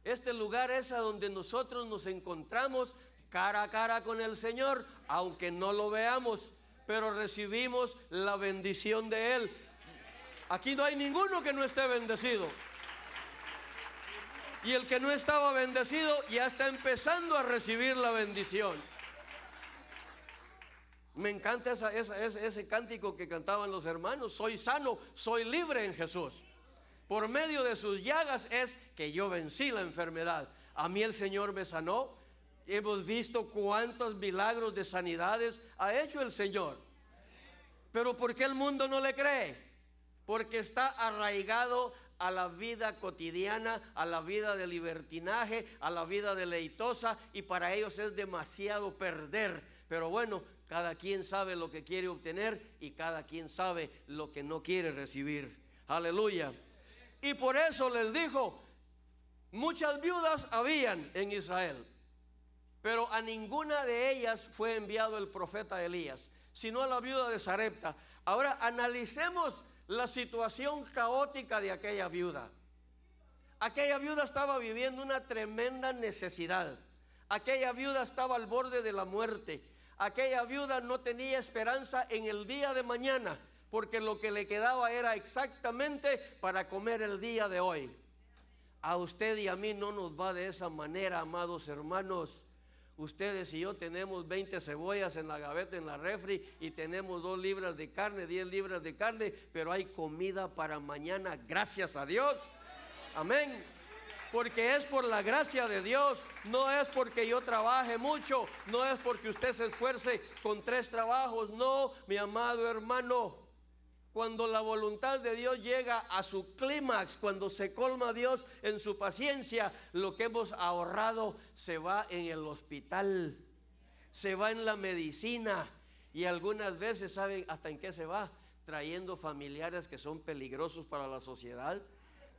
Este lugar es a donde nosotros nos encontramos cara a cara con el Señor, aunque no lo veamos, pero recibimos la bendición de Él. Aquí no hay ninguno que no esté bendecido. Y el que no estaba bendecido ya está empezando a recibir la bendición. Me encanta ese cántico que cantaban los hermanos: soy sano, soy libre en Jesús. Por medio de sus llagas es que yo vencí la enfermedad. A mí el Señor me sanó. Hemos visto cuántos milagros de sanidades ha hecho el Señor. Pero ¿por qué el mundo no le cree? Porque está arraigado a la vida cotidiana, a la vida de libertinaje, a la vida deleitosa, y para ellos es demasiado perder. Pero bueno, cada quien sabe lo que quiere obtener y cada quien sabe lo que no quiere recibir. Aleluya. Y por eso les dijo: muchas viudas habían en Israel, pero a ninguna de ellas fue enviado el profeta Elías, sino a la viuda de Sarepta. Ahora analicemos la situación caótica de aquella viuda. Aquella viuda estaba viviendo una tremenda necesidad. Aquella viuda estaba al borde de la muerte. Aquella viuda no tenía esperanza en el día de mañana, porque lo que le quedaba era exactamente para comer el día de hoy. A usted y a mí no nos va de esa manera, amados hermanos. Ustedes y yo tenemos 20 cebollas en la gaveta, en la refri, y tenemos 2 libras de carne, 10 libras de carne, pero hay comida para mañana, gracias a Dios. Amén. Porque es por la gracia de Dios, no es porque yo trabaje mucho, no es porque usted se esfuerce con 3 trabajos, no, mi amado hermano. Cuando la voluntad de Dios llega a su clímax, cuando se colma Dios en su paciencia, lo que hemos ahorrado se va en el hospital, se va en la medicina, y algunas veces, ¿saben hasta en qué se va? Trayendo familiares que son peligrosos para la sociedad.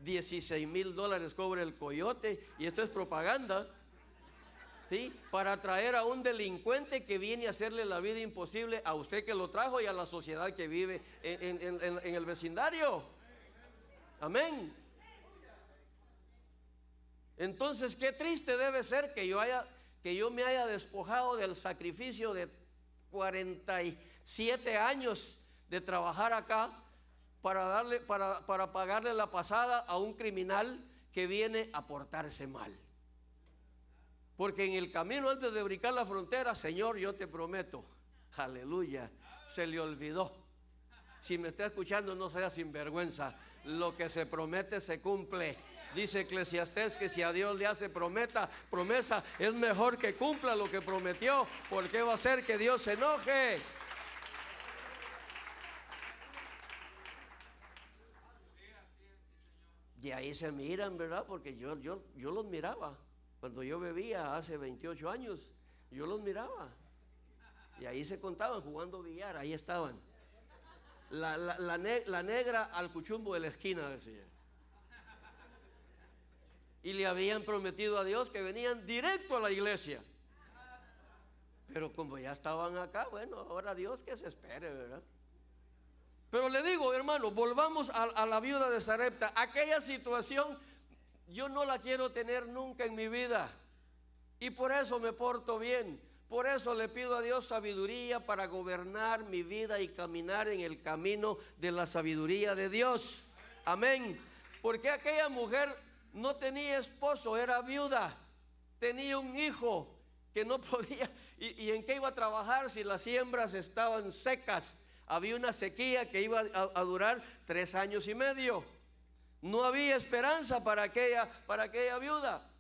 $16,000 cobra el coyote, y esto es propaganda, ¿sí? Para traer a un delincuente que viene a hacerle la vida imposible a usted que lo trajo y a la sociedad que vive en el vecindario. Amén. Entonces, qué triste debe ser que yo me haya despojado del sacrificio de 47 años de trabajar acá para pagarle la pasada a un criminal que viene a portarse mal. Porque en el camino antes de brincar la frontera: Señor, yo te prometo, aleluya, se le olvidó. Si me está escuchando, no sea sinvergüenza, lo que se promete se cumple. Dice Eclesiastés que si a Dios le hace promesa, es mejor que cumpla lo que prometió, porque va a hacer que Dios se enoje. Y ahí se miran, ¿verdad? Porque yo los miraba. Cuando yo bebía hace 28 años, yo los miraba. Y ahí se contaban jugando billar, ahí estaban. La negra al cuchumbo de la esquina, decía. Y le habían prometido a Dios que venían directo a la iglesia. Pero como ya estaban acá, bueno, ahora Dios que se espere, ¿verdad? Pero le digo, hermano, volvamos a la viuda de Sarepta. Aquella situación yo no la quiero tener nunca en mi vida, y por eso me porto bien. Por eso le pido a Dios sabiduría para gobernar mi vida y caminar en el camino de la sabiduría de Dios. Amén. Porque aquella mujer no tenía esposo, era viuda, tenía un hijo que no podía, y en qué iba a trabajar si las siembras estaban secas. Había una sequía que iba a durar 3 años y medio. No había esperanza para aquella viuda.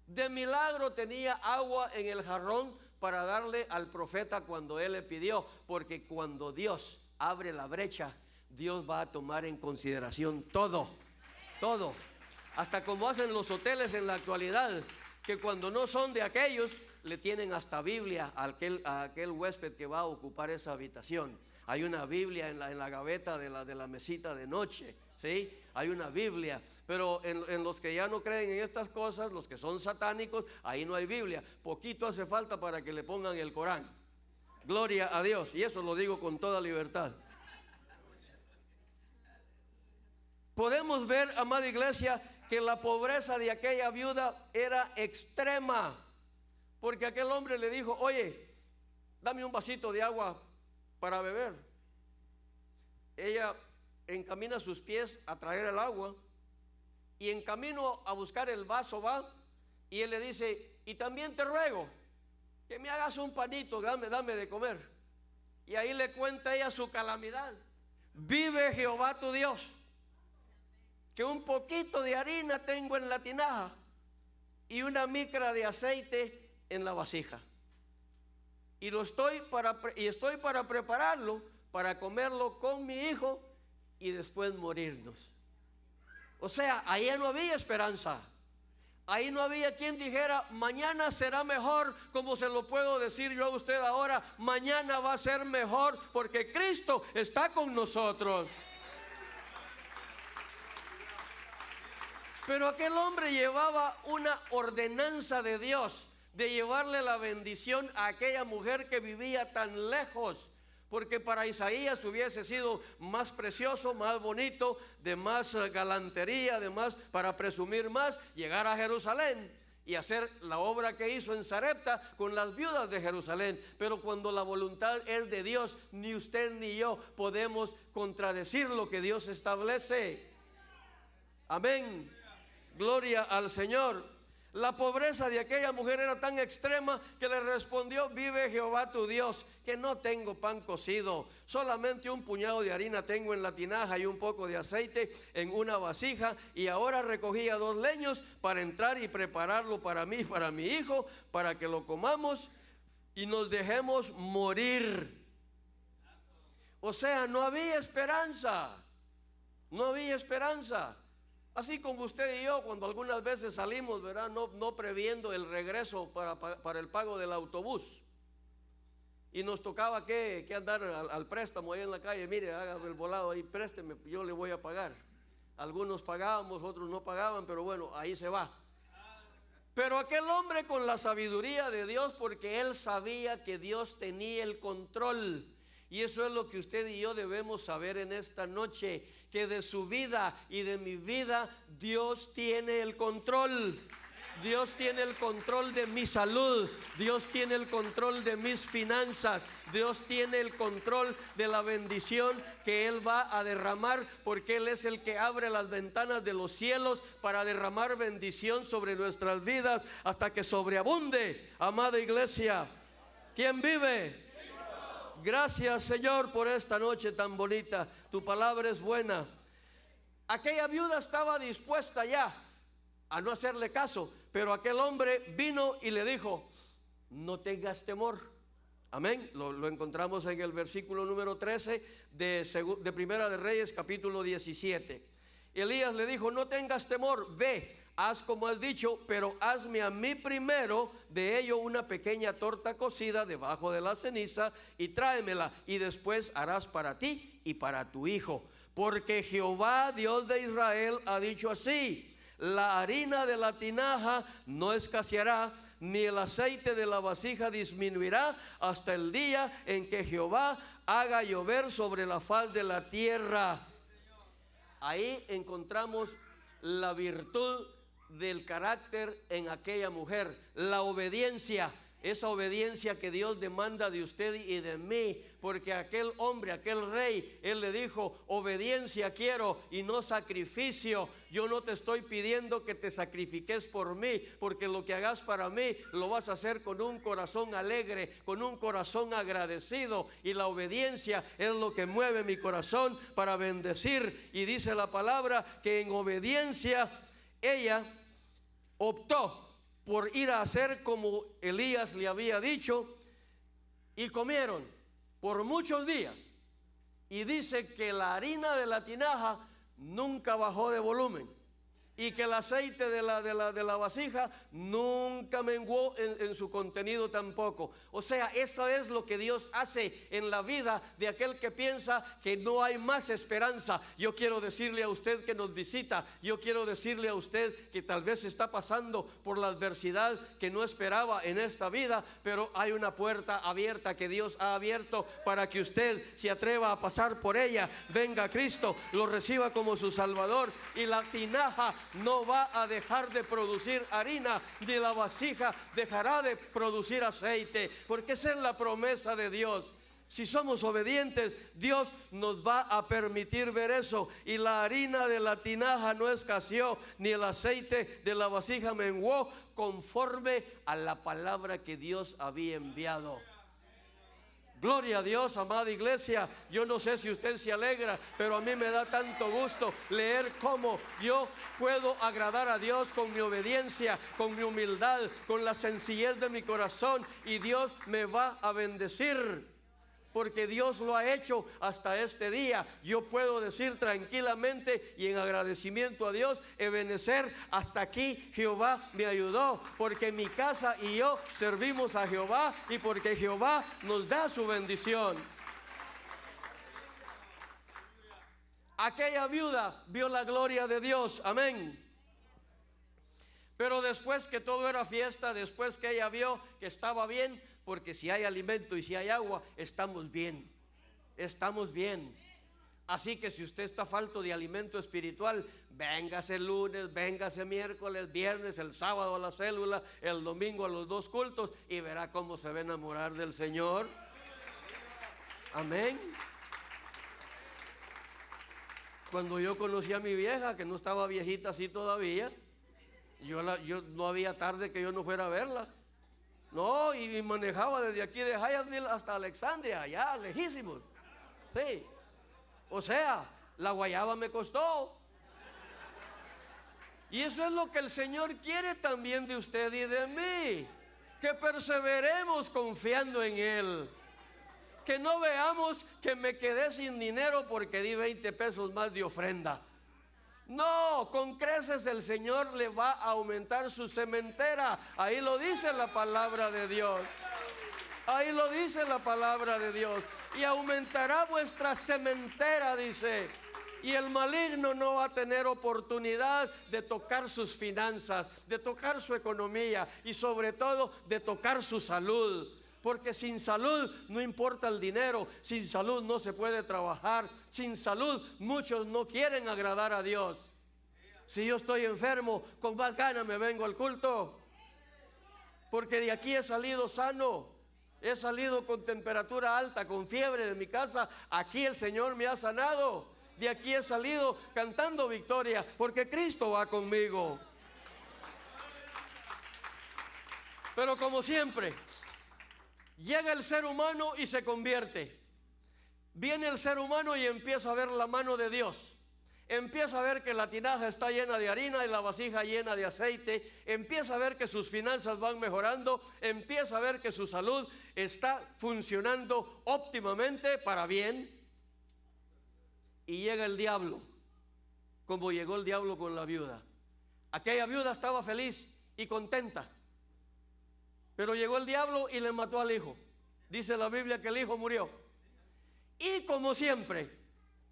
De milagro tenía agua en el jarrón para darle al profeta cuando él le pidió, porque cuando Dios abre la brecha, Dios va a tomar en consideración todo, todo, hasta como hacen los hoteles en la actualidad, que cuando no son de aquellos, le tienen hasta Biblia a aquel huésped que va a ocupar esa habitación. Hay una Biblia en la gaveta de la mesita de noche, ¿sí? Hay una Biblia, pero en los que ya no creen en estas cosas, los que son satánicos, ahí no hay Biblia. Poquito hace falta para que le pongan el Corán. Gloria a Dios, y eso lo digo con toda libertad. Podemos ver, amada iglesia, que la pobreza de aquella viuda era extrema, porque aquel hombre le dijo: oye, dame un vasito de agua para beber. Ella encamina sus pies a traer el agua, y en camino a buscar el vaso va, y él le dice: y también te ruego que me hagas un panito, dame de comer. Y ahí le cuenta ella su calamidad. Vive Jehová tu Dios, que un poquito de harina tengo en la tinaja y una micra de aceite en la vasija, y estoy para prepararlo para comerlo con mi hijo y después morirnos. O sea, ahí no había esperanza. Ahí no había quien dijera: mañana será mejor, como se lo puedo decir yo a usted ahora. Mañana va a ser mejor porque Cristo está con nosotros. Pero aquel hombre llevaba una ordenanza de Dios de llevarle la bendición a aquella mujer que vivía tan lejos, porque para Isaías hubiese sido más precioso, más bonito, de más galantería, de más, para presumir más, llegar a Jerusalén y hacer la obra que hizo en Sarepta con las viudas de Jerusalén. Pero cuando la voluntad es de Dios, ni usted ni yo podemos contradecir lo que Dios establece. Amén. Gloria al Señor. La pobreza de aquella mujer era tan extrema que le respondió: vive Jehová tu Dios, que no tengo pan cocido, solamente un puñado de harina tengo en la tinaja y un poco de aceite en una vasija, y ahora recogía 2 leños para entrar y prepararlo para mí y para mi hijo, para que lo comamos y nos dejemos morir. O sea, no había esperanza, no había esperanza. Así como usted y yo, cuando algunas veces salimos, ¿verdad? No previendo el regreso para el pago del autobús, y nos tocaba que andar al préstamo ahí en la calle. Mire, haga el volado ahí, présteme, yo le voy a pagar. Algunos pagábamos, otros no pagaban, pero bueno, ahí se va. Pero aquel hombre, con la sabiduría de Dios, porque él sabía que Dios tenía el control. Y eso es lo que usted y yo debemos saber en esta noche, que de su vida y de mi vida Dios tiene el control. Dios tiene el control de mi salud, Dios tiene el control de mis finanzas, Dios tiene el control de la bendición que Él va a derramar, porque Él es el que abre las ventanas de los cielos para derramar bendición sobre nuestras vidas hasta que sobreabunde. Amada iglesia, ¿quién vive? Gracias, Señor, por esta noche tan bonita. Tu palabra es buena. Aquella viuda estaba dispuesta ya a no hacerle caso, pero aquel hombre vino y le dijo: no tengas temor. Amén. Lo encontramos en el versículo número 13 de Primera de Reyes, capítulo 17. Elías le dijo: no tengas temor, ve, haz como has dicho, pero hazme a mí primero de ello una pequeña torta cocida debajo de la ceniza y tráemela, y después harás para ti y para tu hijo, porque Jehová Dios de Israel ha dicho así: la harina de la tinaja no escaseará, ni el aceite de la vasija disminuirá hasta el día en que Jehová haga llover sobre la faz de la tierra. Ahí encontramos la virtud del carácter en aquella mujer, la obediencia. esa obediencia que Dios demanda de usted y de mí, porque aquel hombre, aquel rey, él le dijo: obediencia quiero y no sacrificio. Yo no te estoy pidiendo que te sacrifiques por mí, porque lo que hagas para mí lo vas a hacer con un corazón alegre, con un corazón agradecido, y la obediencia es lo que mueve mi corazón para bendecir. Y dice la palabra que en obediencia ella optó por ir a hacer como Elías le había dicho, y comieron por muchos días. Y dice que la harina de la tinaja nunca bajó de volumen, y que el aceite de la vasija nunca menguó en su contenido tampoco. O sea, eso es lo que Dios hace en la vida de aquel que piensa que no hay más esperanza. Yo quiero decirle a usted que nos visita, yo quiero decirle a usted que tal vez está pasando por la adversidad que no esperaba en esta vida, pero hay una puerta abierta que Dios ha abierto para que usted se atreva a pasar por ella. Venga a Cristo, lo reciba como su Salvador, y la tinaja no va a dejar de producir harina, ni la vasija dejará de producir aceite, porque esa es la promesa de Dios. Si somos obedientes, Dios nos va a permitir ver eso. Y la harina de la tinaja no escaseó, ni el aceite de la vasija menguó, conforme a la palabra que Dios había enviado. Gloria a Dios, amada iglesia. Yo no sé si usted se alegra, pero a mí me da tanto gusto leer cómo yo puedo agradar a Dios con mi obediencia, con mi humildad, con la sencillez de mi corazón, y Dios me va a bendecir, porque Dios lo ha hecho hasta este día. Yo puedo decir tranquilamente y en agradecimiento a Dios: Ebenezer, hasta aquí Jehová me ayudó, porque mi casa y yo servimos a Jehová, y porque Jehová nos da su bendición. Aquella viuda vio la gloria de Dios, amén. Pero después que todo era fiesta, después que ella vio que estaba bien, porque si hay alimento y si hay agua, estamos bien, estamos bien. Así que si usted está falto de alimento espiritual, véngase el lunes, véngase miércoles, viernes, el sábado a la célula, el domingo a los 2 cultos, y verá cómo se va a enamorar del Señor. Amén. Cuando yo conocí a mi vieja, que no estaba viejita así todavía, yo no había tarde que yo no fuera a verla. No, y manejaba desde aquí de Hyattsville hasta Alexandria, allá lejísimos. Sí. O sea, la guayaba me costó. Y eso es lo que el Señor quiere también de usted y de mí, que perseveremos confiando en Él, que no veamos que me quedé sin dinero porque di 20 pesos más de ofrenda. No, con creces el Señor le va a aumentar su sementera. Ahí lo dice la palabra de Dios. Ahí lo dice la palabra de Dios. Y aumentará vuestra sementera, dice. Y el maligno no va a tener oportunidad de tocar sus finanzas, de tocar su economía, y sobre todo de tocar su salud. Porque sin salud no importa el dinero, sin salud no se puede trabajar, sin salud muchos no quieren agradar a Dios. Si yo estoy enfermo, con más ganas me vengo al culto, porque de aquí he salido sano, he salido con temperatura alta, con fiebre de mi casa, aquí el Señor me ha sanado, de aquí he salido cantando victoria, porque Cristo va conmigo. Pero como siempre, llega el ser humano y se convierte. Viene el ser humano y empieza a ver la mano de Dios. Empieza a ver que la tinaja está llena de harina y la vasija llena de aceite. Empieza a ver que sus finanzas van mejorando. Empieza a ver que su salud está funcionando óptimamente para bien. Y llega el diablo, como llegó el diablo con la viuda. Aquella viuda estaba feliz y contenta, pero llegó el diablo y le mató al hijo. Dice la Biblia que el hijo murió. Y como siempre,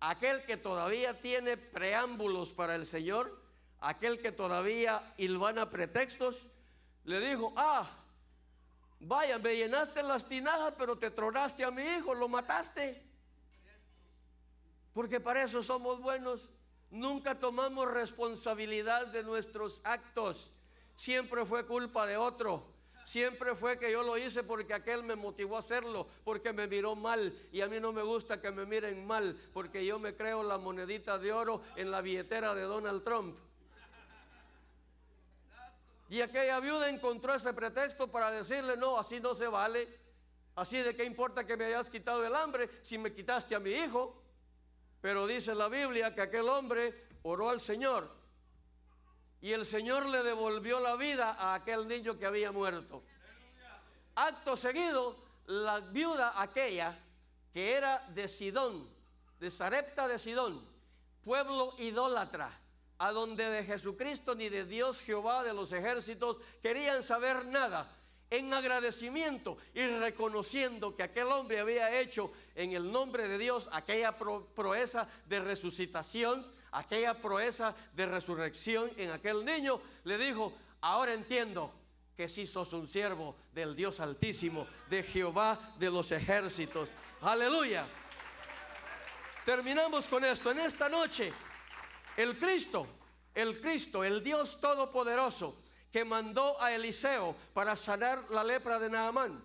aquel que todavía tiene preámbulos para el Señor, aquel que todavía hilvana pretextos, le dijo: vaya, me llenaste las tinajas, pero te tronaste a mi hijo, lo mataste. Porque para eso somos buenos. Nunca tomamos responsabilidad de nuestros actos. Siempre fue culpa de otro. siempre fue que yo lo hice porque aquel me motivó a hacerlo, porque me miró mal, y a mí no me gusta que me miren mal, porque yo me creo la monedita de oro en la billetera de Donald Trump. Y aquella viuda encontró ese pretexto para decirle: no, así no se vale. Así de qué importa que me hayas quitado el hambre si me quitaste a mi hijo. Pero dice la Biblia que aquel hombre oró al Señor, y el Señor le devolvió la vida a aquel niño que había muerto. Acto seguido, la viuda aquella, que era de Sidón, de Sarepta de Sidón, pueblo idólatra, a donde de Jesucristo ni de Dios Jehová de los ejércitos querían saber nada, en agradecimiento y reconociendo que aquel hombre había hecho en el nombre de Dios aquella proeza de resucitación, aquella proeza de resurrección en aquel niño, le dijo: ahora entiendo que sí sos un siervo del Dios Altísimo, de Jehová de los ejércitos. Aleluya. Terminamos con esto. En esta noche, el Cristo, el Dios Todopoderoso, que mandó a Eliseo para sanar la lepra de Naamán,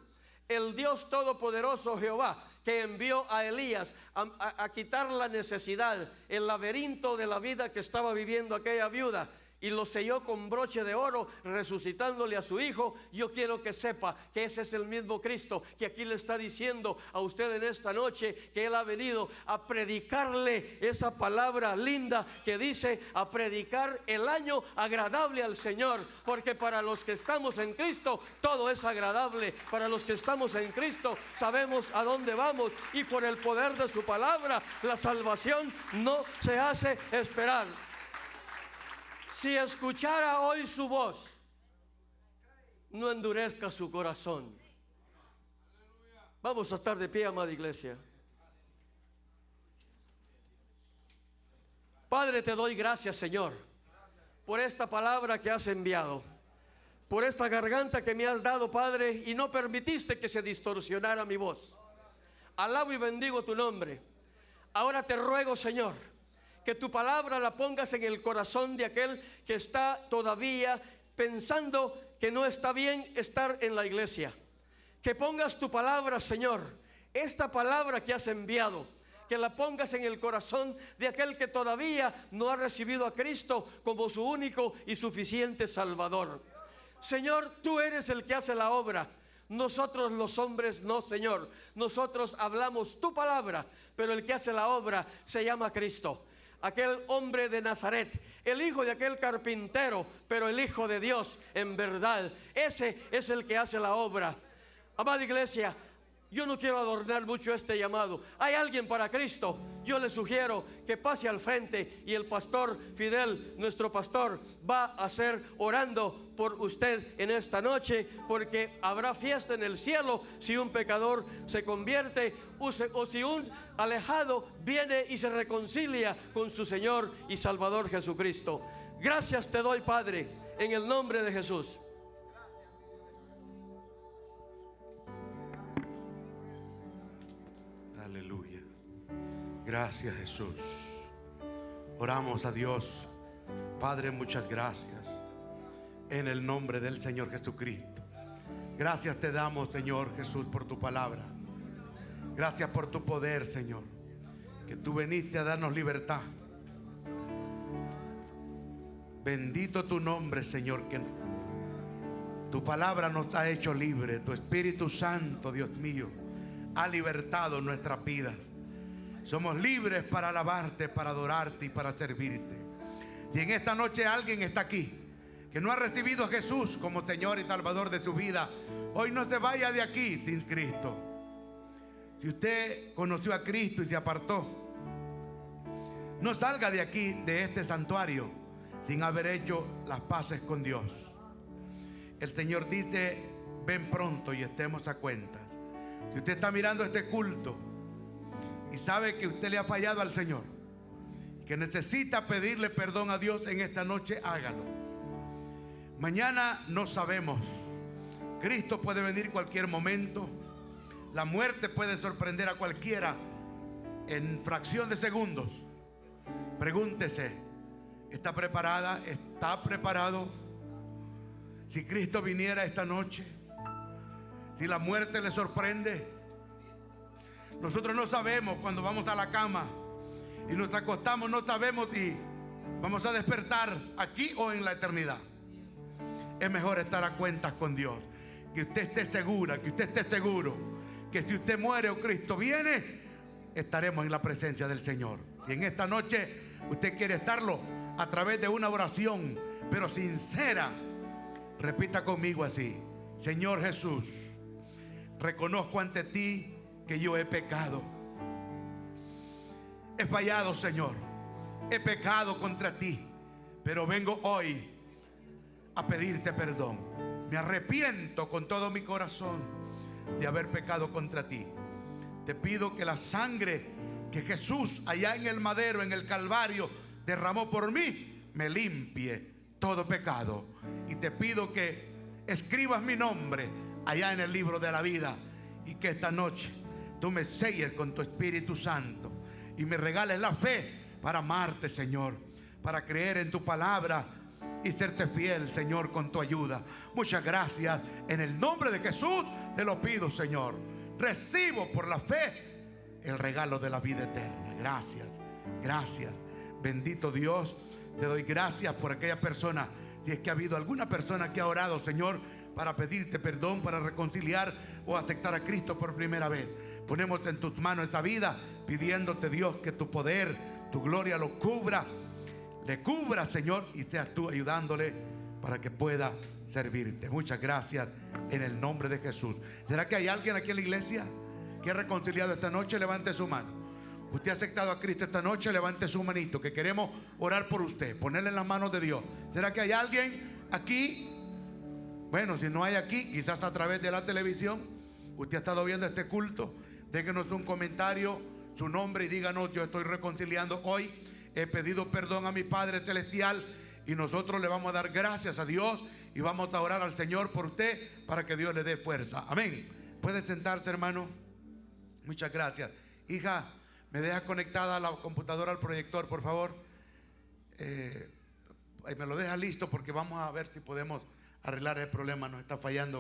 el Dios Todopoderoso Jehová, que envió a Elías a quitar la necesidad, el laberinto de la vida que estaba viviendo aquella viuda, y lo selló con broche de oro, resucitándole a su hijo. Yo quiero que sepa que ese es el mismo Cristo que aquí le está diciendo a usted en esta noche, que Él ha venido a predicarle esa palabra linda que dice: a predicar el año agradable al Señor. Porque para los que estamos en Cristo todo es agradable. Para los que estamos en Cristo sabemos a dónde vamos, y por el poder de su palabra la salvación no se hace esperar. Si escuchara hoy su voz, no endurezca su corazón. Vamos a estar de pie, amada iglesia. Padre, te doy gracias, Señor, por esta palabra que has enviado, por esta garganta que me has dado, Padre, y no permitiste que se distorsionara mi voz. Alabo y bendigo tu nombre. Ahora te ruego, Señor, que tu palabra la pongas en el corazón de aquel que está todavía pensando que no está bien estar en la iglesia. Que pongas tu palabra, Señor, esta palabra que has enviado, que la pongas en el corazón de aquel que todavía no ha recibido a Cristo como su único y suficiente Salvador. Señor, tú eres el que hace la obra. Nosotros los hombres no, Señor. Nosotros hablamos tu palabra, pero el que hace la obra se llama Cristo. Aquel hombre de Nazaret, el hijo de aquel carpintero, pero el Hijo de Dios en verdad. Ese es el que hace la obra. Amada iglesia, yo no quiero adornar mucho este llamado. ¿Hay alguien para Cristo? Yo le sugiero que pase al frente, y el pastor Fidel, nuestro pastor, va a ser orando por usted en esta noche, porque habrá fiesta en el cielo si un pecador se convierte, o si un alejado viene y se reconcilia con su Señor y Salvador Jesucristo. Gracias te doy, Padre, en el nombre de Jesús. Aleluya. Gracias, Jesús. Oramos a Dios. Padre, muchas gracias en el nombre del Señor Jesucristo. Gracias te damos, Señor Jesús, por tu palabra. Gracias por tu poder, Señor, que tú viniste a darnos libertad. Bendito tu nombre, Señor, que tu palabra nos ha hecho libre. Tu Espíritu Santo, Dios mío, ha libertado nuestras vidas. Somos libres para alabarte, para adorarte y para servirte. Y en esta noche alguien está aquí que no ha recibido a Jesús como Señor y Salvador de su vida. Hoy no se vaya de aquí sin Cristo. Si usted conoció a Cristo y se apartó, no salga de aquí, de este santuario, sin haber hecho las paces con Dios. El Señor dice: ven pronto y estemos a cuentas. Si usted está mirando este culto y sabe que usted le ha fallado al Señor, que necesita pedirle perdón a Dios en esta noche, hágalo. Mañana no sabemos. Cristo puede venir cualquier momento. La muerte puede sorprender a cualquiera en fracción de segundos. Pregúntese: ¿está preparada? ¿Está preparado? Si Cristo viniera esta noche, Si la muerte le sorprende, nosotros no sabemos cuando vamos a la cama y nos acostamos, no sabemos si vamos a despertar aquí o en la eternidad. Es mejor estar a cuentas con Dios. Que usted esté segura, que usted esté seguro que si usted muere o Cristo viene, estaremos en la presencia del Señor. Y en esta noche usted quiere estarlo a través de una oración, pero sincera. Repita conmigo así: Señor Jesús, reconozco ante ti que yo he pecado. He fallado, Señor. He pecado contra ti, pero vengo hoy a pedirte perdón. Me arrepiento con todo mi corazón de haber pecado contra ti. Te pido que la sangre que Jesús allá en el madero, en el Calvario, derramó por mí, me limpie todo pecado. Y te pido que escribas mi nombre allá en el libro de la vida, y que esta noche tú me selles con tu Espíritu Santo y me regales la fe para amarte, Señor, para creer en tu palabra y serte fiel, Señor, con tu ayuda. Muchas gracias. En el nombre de Jesús te lo pido, Señor. Recibo por la fe el regalo de la vida eterna. Gracias, gracias. Bendito Dios, te doy gracias por aquella persona. Si es que ha habido alguna persona que ha orado, Señor, para pedirte perdón, para reconciliar o aceptar a Cristo por primera vez, ponemos en tus manos esta vida, pidiéndote, Dios, que tu poder, tu gloria lo cubra, le cubra, Señor, y seas tú ayudándole para que pueda servirte. Muchas gracias en el nombre de Jesús. ¿Será que hay alguien aquí en la iglesia que ha reconciliado esta noche? Levante su mano. Usted ha aceptado a Cristo esta noche, levante su manito, que queremos orar por usted, ponerle en las manos de Dios. ¿Será que hay alguien aquí? Bueno, si no hay aquí, quizás a través de la televisión, usted ha estado viendo este culto. Déjenos un comentario, su nombre, y díganos: yo estoy reconciliando hoy, he pedido perdón a mi Padre Celestial, y nosotros le vamos a dar gracias a Dios y vamos a orar al Señor por usted para que Dios le dé fuerza. Amén. ¿Puede sentarse, hermano? Muchas gracias. Hija, ¿me deja conectada la computadora al proyector, por favor? Me lo deja listo porque vamos a ver si podemos arreglar el problema. Nos está fallando